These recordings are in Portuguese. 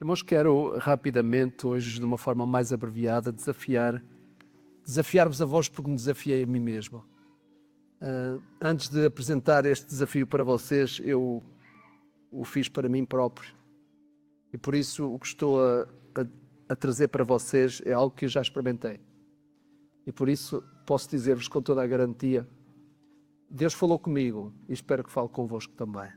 Irmãos, quero rapidamente, hoje, de uma forma mais abreviada, desafiar-vos a vós porque me desafiei a mim mesmo. Antes de apresentar este desafio para vocês, eu o fiz para mim próprio. E por isso o que estou a trazer para vocês é algo que eu já experimentei. E por isso posso dizer-vos com toda a garantia, Deus falou comigo e espero que fale convosco também.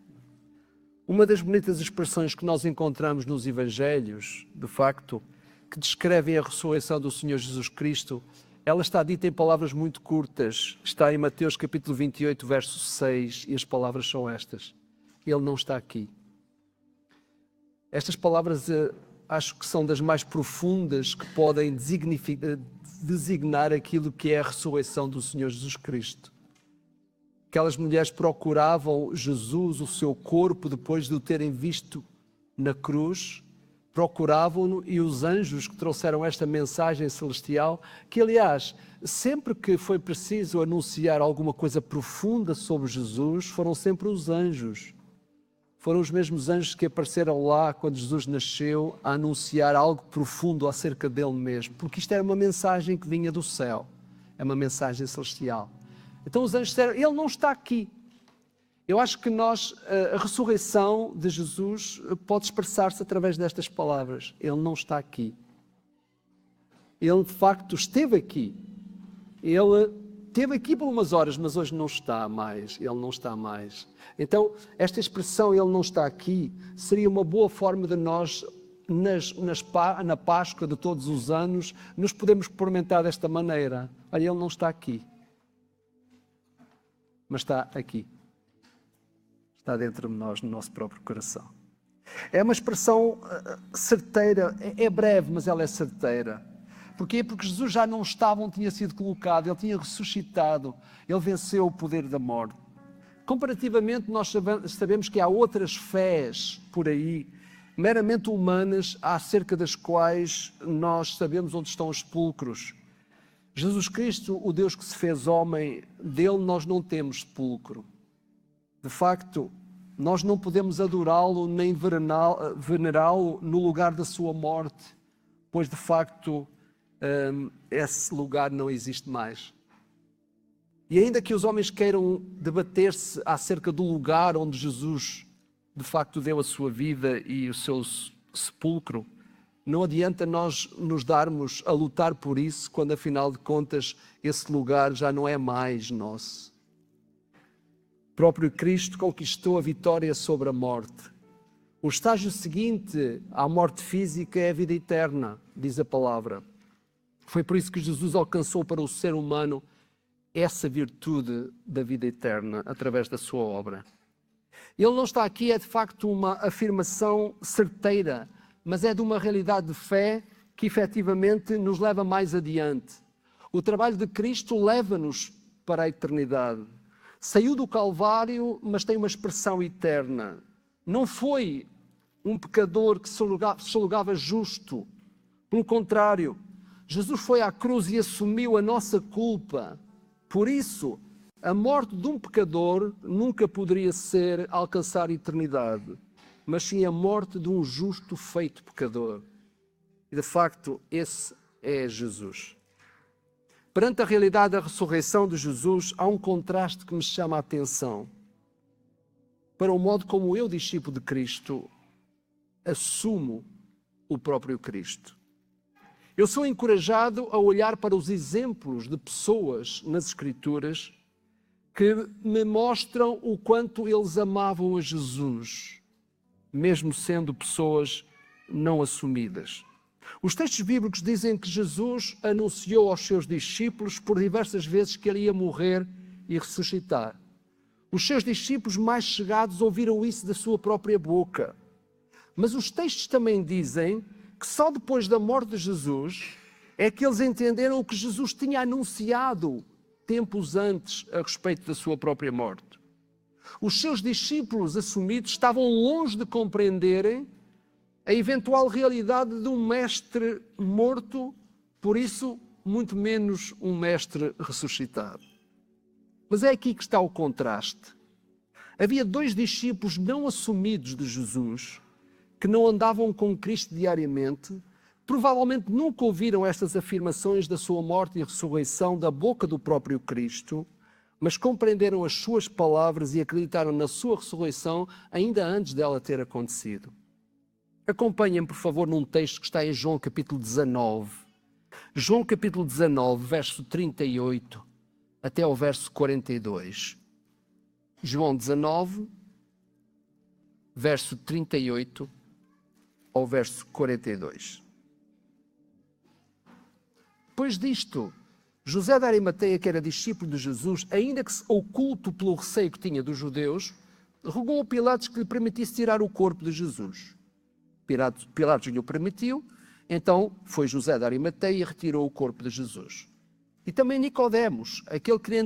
Uma das bonitas expressões que nós encontramos nos Evangelhos, de facto, que descrevem a ressurreição do Senhor Jesus Cristo, ela está dita em palavras muito curtas. Está em Mateus capítulo 28, verso 6, e as palavras são estas. Ele não está aqui. Estas palavras acho que são das mais profundas que podem designar aquilo que é a ressurreição do Senhor Jesus Cristo. Aquelas mulheres procuravam Jesus, o seu corpo, depois de o terem visto na cruz, procuravam-no, e os anjos que trouxeram esta mensagem celestial, que aliás, sempre que foi preciso anunciar alguma coisa profunda sobre Jesus, foram sempre os anjos. Foram os mesmos anjos que apareceram lá quando Jesus nasceu a anunciar algo profundo acerca dele mesmo, porque isto era uma mensagem que vinha do céu, é uma mensagem celestial. Então os anjos disseram, ele não está aqui. Eu acho que a ressurreição de Jesus pode expressar-se através destas palavras. Ele não está aqui. Ele de facto esteve aqui. Ele esteve aqui por umas horas, mas hoje não está mais. Ele não está mais. Então, esta expressão, ele não está aqui, seria uma boa forma de nós, na Páscoa de todos os anos, nos podemos experimentar desta maneira. Olha, ele não está aqui. Mas está aqui. Está dentro de nós, no nosso próprio coração. É uma expressão certeira, é breve, mas ela é certeira. Porquê? Porque Jesus já não estava onde tinha sido colocado, ele tinha ressuscitado, ele venceu o poder da morte. Comparativamente, nós sabemos que há outras fés por aí, meramente humanas, acerca das quais nós sabemos onde estão os sepulcros. Jesus Cristo, o Deus que se fez homem, dele nós não temos sepulcro. De facto, nós não podemos adorá-lo nem venerá-lo no lugar da sua morte, pois de facto esse lugar não existe mais. E ainda que os homens queiram debater-se acerca do lugar onde Jesus de facto deu a sua vida e o seu sepulcro, não adianta nós nos darmos a lutar por isso, quando afinal de contas esse lugar já não é mais nosso. O próprio Cristo conquistou a vitória sobre a morte. O estágio seguinte à morte física é a vida eterna, diz a palavra. Foi por isso que Jesus alcançou para o ser humano essa virtude da vida eterna, através da sua obra. Ele não está aqui, é de facto uma afirmação certeira, mas é de uma realidade de fé que efetivamente nos leva mais adiante. O trabalho de Cristo leva-nos para a eternidade. Saiu do Calvário, mas tem uma expressão eterna. Não foi um pecador que se julgava justo. Pelo contrário, Jesus foi à cruz e assumiu a nossa culpa. Por isso, a morte de um pecador nunca poderia alcançar a eternidade, mas sim a morte de um justo feito pecador. E de facto, esse é Jesus. Perante a realidade da ressurreição de Jesus, há um contraste que me chama a atenção para o modo como eu, discípulo de Cristo, assumo o próprio Cristo. Eu sou encorajado a olhar para os exemplos de pessoas nas Escrituras que me mostram o quanto eles amavam a Jesus, mesmo sendo pessoas não assumidas. Os textos bíblicos dizem que Jesus anunciou aos seus discípulos por diversas vezes que ele ia morrer e ressuscitar. Os seus discípulos mais chegados ouviram isso da sua própria boca. Mas os textos também dizem que só depois da morte de Jesus é que eles entenderam o que Jesus tinha anunciado tempos antes a respeito da sua própria morte. Os seus discípulos assumidos estavam longe de compreenderem a eventual realidade de um mestre morto, por isso, muito menos um mestre ressuscitado. Mas é aqui que está o contraste. Havia dois discípulos não assumidos de Jesus que não andavam com Cristo diariamente, provavelmente nunca ouviram estas afirmações da sua morte e ressurreição da boca do próprio Cristo, mas compreenderam as suas palavras e acreditaram na sua ressurreição ainda antes dela ter acontecido. Acompanhem, por favor, num texto que está em João capítulo 19. João capítulo 19, verso 38 até ao verso 42. João 19, verso 38 ao verso 42. Depois disto, José de Arimateia, que era discípulo de Jesus, ainda que oculto pelo receio que tinha dos judeus, rogou a Pilatos que lhe permitisse tirar o corpo de Jesus. Pilatos lhe o permitiu, então foi José de Arimateia e retirou o corpo de Jesus. E também Nicodemos, aquele que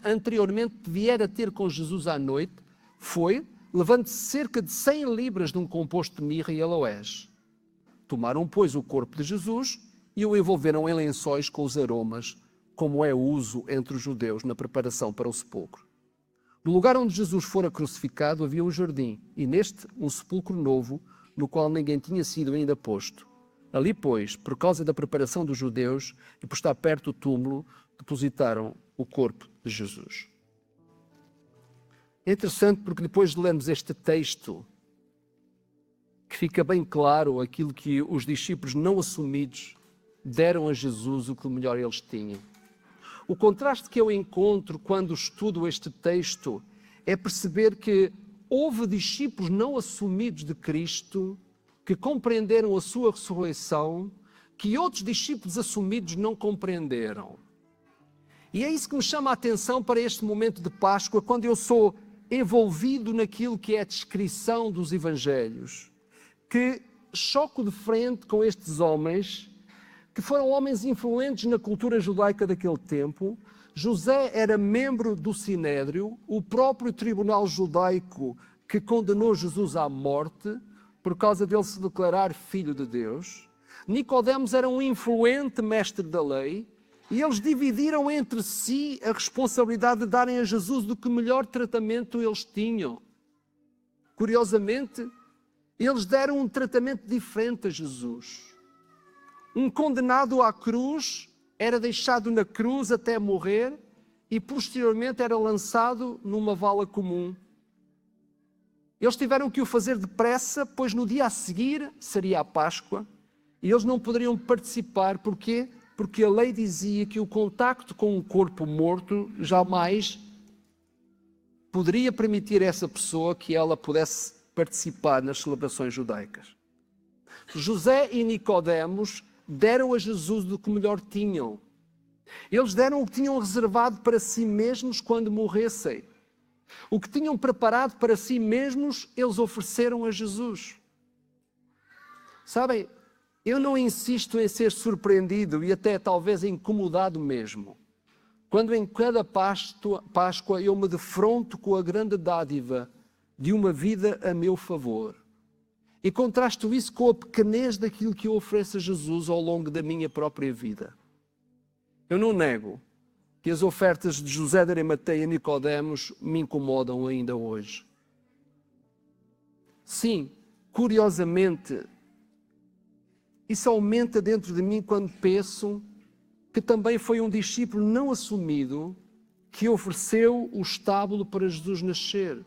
anteriormente viera ter com Jesus à noite, foi, levando cerca de 100 libras de um composto de mirra e aloés. Tomaram, pois, o corpo de Jesus e o envolveram em lençóis com os aromas, como é uso entre os judeus na preparação para o sepulcro. No lugar onde Jesus fora crucificado havia um jardim, e neste um sepulcro novo, no qual ninguém tinha sido ainda posto. Ali, pois, por causa da preparação dos judeus e por estar perto do túmulo, depositaram o corpo de Jesus. É interessante porque depois de lermos este texto, que fica bem claro aquilo que os discípulos não assumidos deram a Jesus o que melhor eles tinham. O contraste que eu encontro quando estudo este texto é perceber que houve discípulos não assumidos de Cristo que compreenderam a sua ressurreição, que outros discípulos assumidos não compreenderam. E é isso que me chama a atenção para este momento de Páscoa, quando eu sou envolvido naquilo que é a descrição dos Evangelhos, que choco de frente com estes homens, que foram homens influentes na cultura judaica daquele tempo. José era membro do Sinédrio, o próprio tribunal judaico que condenou Jesus à morte, por causa dele se declarar filho de Deus. Nicodemos era um influente mestre da lei, e eles dividiram entre si a responsabilidade de darem a Jesus do que melhor tratamento eles tinham. Curiosamente, eles deram um tratamento diferente a Jesus. Um condenado à cruz era deixado na cruz até morrer e posteriormente era lançado numa vala comum. Eles tiveram que o fazer depressa, pois no dia a seguir seria a Páscoa e eles não poderiam participar. Porquê? Porque a lei dizia que o contacto com um corpo morto jamais poderia permitir a essa pessoa que ela pudesse participar nas celebrações judaicas. José e Nicodemos deram a Jesus do que melhor tinham. Eles deram o que tinham reservado para si mesmos quando morressem. O que tinham preparado para si mesmos, eles ofereceram a Jesus. Sabem, eu não insisto em ser surpreendido e até talvez incomodado mesmo, quando em cada Páscoa eu me defronto com a grande dádiva de uma vida a meu favor. E contrasto isso com a pequenez daquilo que eu ofereço a Jesus ao longo da minha própria vida. Eu não nego que as ofertas de José de Arimateia e Nicodemos me incomodam ainda hoje. Sim, curiosamente, isso aumenta dentro de mim quando penso que também foi um discípulo não assumido que ofereceu o estábulo para Jesus nascer.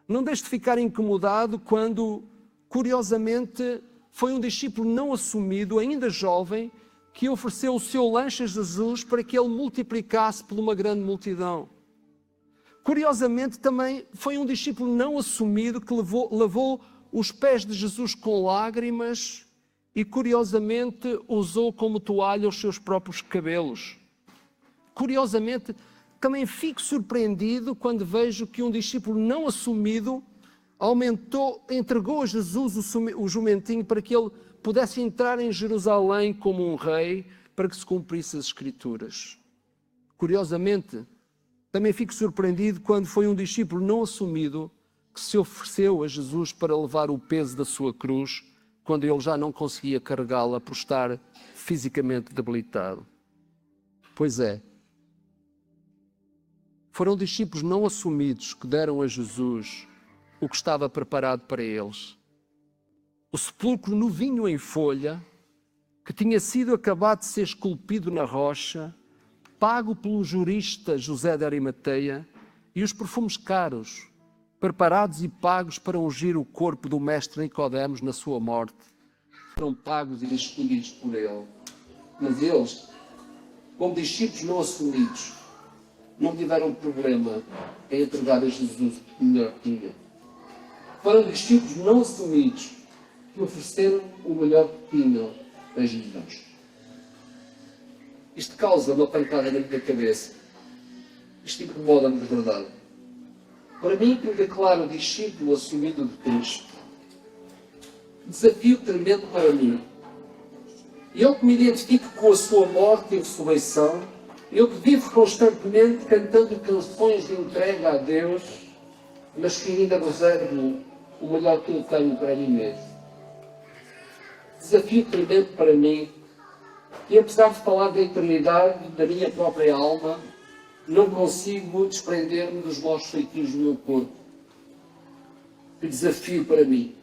Não deixe de ficar incomodado quando, curiosamente, foi um discípulo não assumido, ainda jovem, que ofereceu o seu lanche a Jesus para que ele multiplicasse por uma grande multidão. Curiosamente, também foi um discípulo não assumido que lavou os pés de Jesus com lágrimas e, curiosamente, usou como toalha os seus próprios cabelos. Curiosamente, também fico surpreendido quando vejo que um discípulo não assumido entregou a Jesus o jumentinho para que ele pudesse entrar em Jerusalém como um rei, para que se cumprisse as Escrituras. Curiosamente, também fico surpreendido quando foi um discípulo não assumido que se ofereceu a Jesus para levar o peso da sua cruz, quando ele já não conseguia carregá-la por estar fisicamente debilitado. Pois é, foram discípulos não assumidos que deram a Jesus o que estava preparado para eles. o sepulcro novinho em folha, que tinha sido acabado de ser esculpido na rocha, pago pelo jurista José de Arimateia, e os perfumes caros, preparados e pagos para ungir o corpo do mestre Nicodemos na sua morte, foram pagos e escolhidos por ele. Mas eles, como discípulos não assumidos, não tiveram problema em entregar a Jesus o melhor que tinha. Foram discípulos não assumidos que ofereceram o melhor que tinham a Jesus. Isto causa uma pancada na minha cabeça. Isto incomoda-me de verdade. Para mim, que me declaro discípulo assumido de Cristo, desafio tremendo para mim. Eu que me identifico com a sua morte e ressurreição, eu que vivo constantemente cantando canções de entrega a Deus, mas que ainda reservo o melhor que eu tenho para mim mesmo. Desafio tremendo para mim, e apesar de falar da eternidade da minha própria alma, não consigo desprender-me dos maus feitios do meu corpo. Que desafio para mim.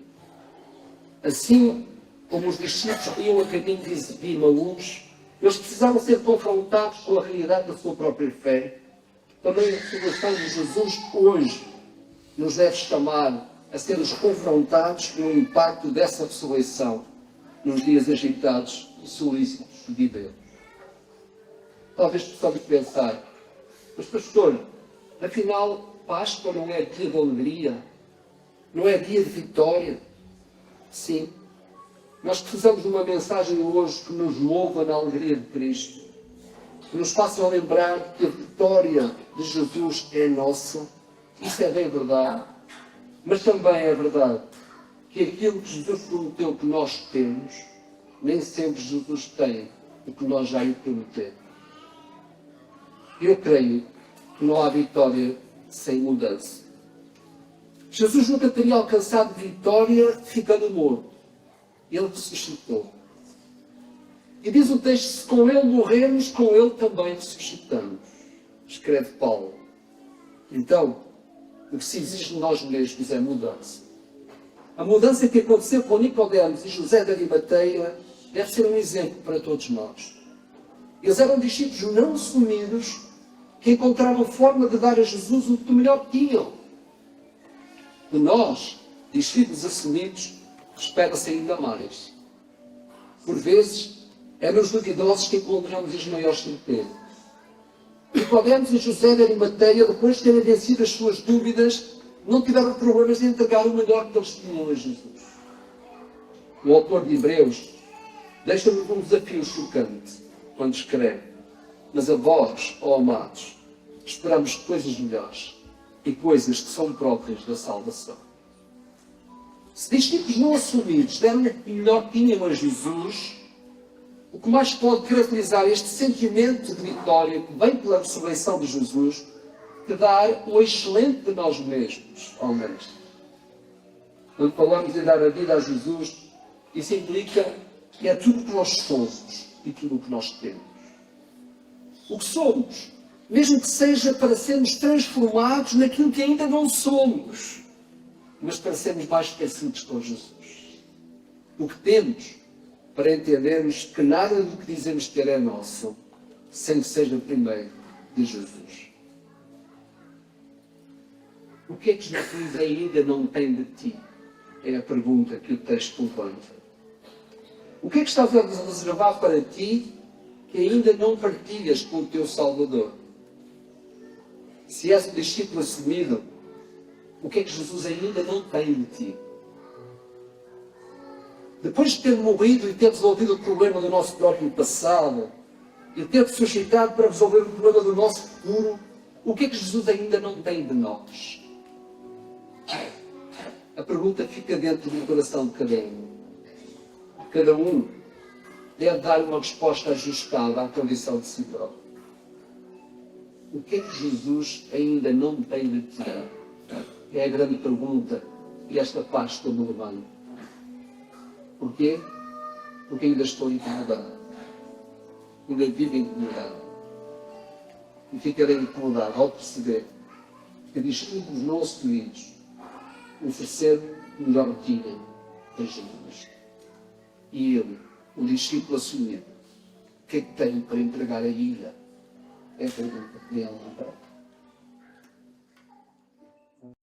Assim como os discípulos que iam a caminho de Emaús, eles precisavam ser confrontados com a realidade da sua própria fé. Também a ressurreição de Jesus hoje nos deve chamar a sermos confrontados com o impacto dessa ressurreição nos dias agitados e solícitos de Deus. Talvez possamos pensar, mas pastor, afinal Páscoa não é dia de alegria? Não é dia de vitória? Sim. Nós precisamos de uma mensagem hoje que nos mova na alegria de Cristo, que nos faça lembrar que a vitória de Jesus é nossa. Isso é bem verdade. Mas também é verdade que aquilo que Jesus prometeu que nós temos, nem sempre Jesus tem o que nós já lhe prometemos. Eu creio que não há vitória sem mudança. Jesus nunca teria alcançado vitória ficando morto. Ele ressuscitou. E diz o texto, se com ele morrermos, com ele também ressuscitamos. Escreve Paulo. Então, o que se exige de nós mesmos é mudança. A mudança que aconteceu com Nicodemos e José de Arimateia deve ser um exemplo para todos nós. Eles eram discípulos não assumidos que encontraram forma de dar a Jesus o que melhor tinham. De nós, discípulos assumidos, espera-se ainda mais. Por vezes, é nos duvidosos que encontramos as maiores certezas. Nicodemos e José de Arimateia, depois de terem vencido as suas dúvidas, não tiveram problemas de entregar o melhor que eles tinham a Jesus. O autor de Hebreus deixa-nos um desafio chocante quando escreve: mas a vós, ó amados, esperamos coisas melhores e coisas que são próprias da salvação. Se discípulos não assumidos deram o melhor que tinham a Jesus, o que mais pode caracterizar este sentimento de vitória que vem pela ressurreição de Jesus, que dar o excelente de nós mesmos ao Mestre. Quando falamos em dar a vida a Jesus, isso implica que é tudo o que nós somos e tudo o que nós temos. O que somos, mesmo que seja para sermos transformados naquilo que ainda não somos, mas para sermos mais parecidos com Jesus. O que temos, para entendermos que nada do que dizemos ter é nosso, sem que seja primeiro de Jesus. O que é que Jesus ainda não tem de ti? É a pergunta que o texto levanta. O que é que estás a reservar para ti que ainda não partilhas com o teu Salvador? Se és um discípulo assumido, o que é que Jesus ainda não tem de ti? Depois de ter morrido e ter resolvido o problema do nosso próprio passado, e ter ressuscitado para resolver o problema do nosso futuro, o que é que Jesus ainda não tem de nós? A pergunta fica dentro do coração de cada um. Cada um deve dar uma resposta ajustada à condição de si próprio. O que é que Jesus ainda não tem de ti? É a grande pergunta que esta Páscoa me levanta. Porquê? Porque ainda estou incomodado. Ainda vivo incomodado. E ficarei incomodado ao perceber que discípulos não assumidos ofereceram o melhor que tinham ajuda-nos. E ele, o discípulo assumiu. O que é que tem para entregar a ilha? É a pergunta que ele não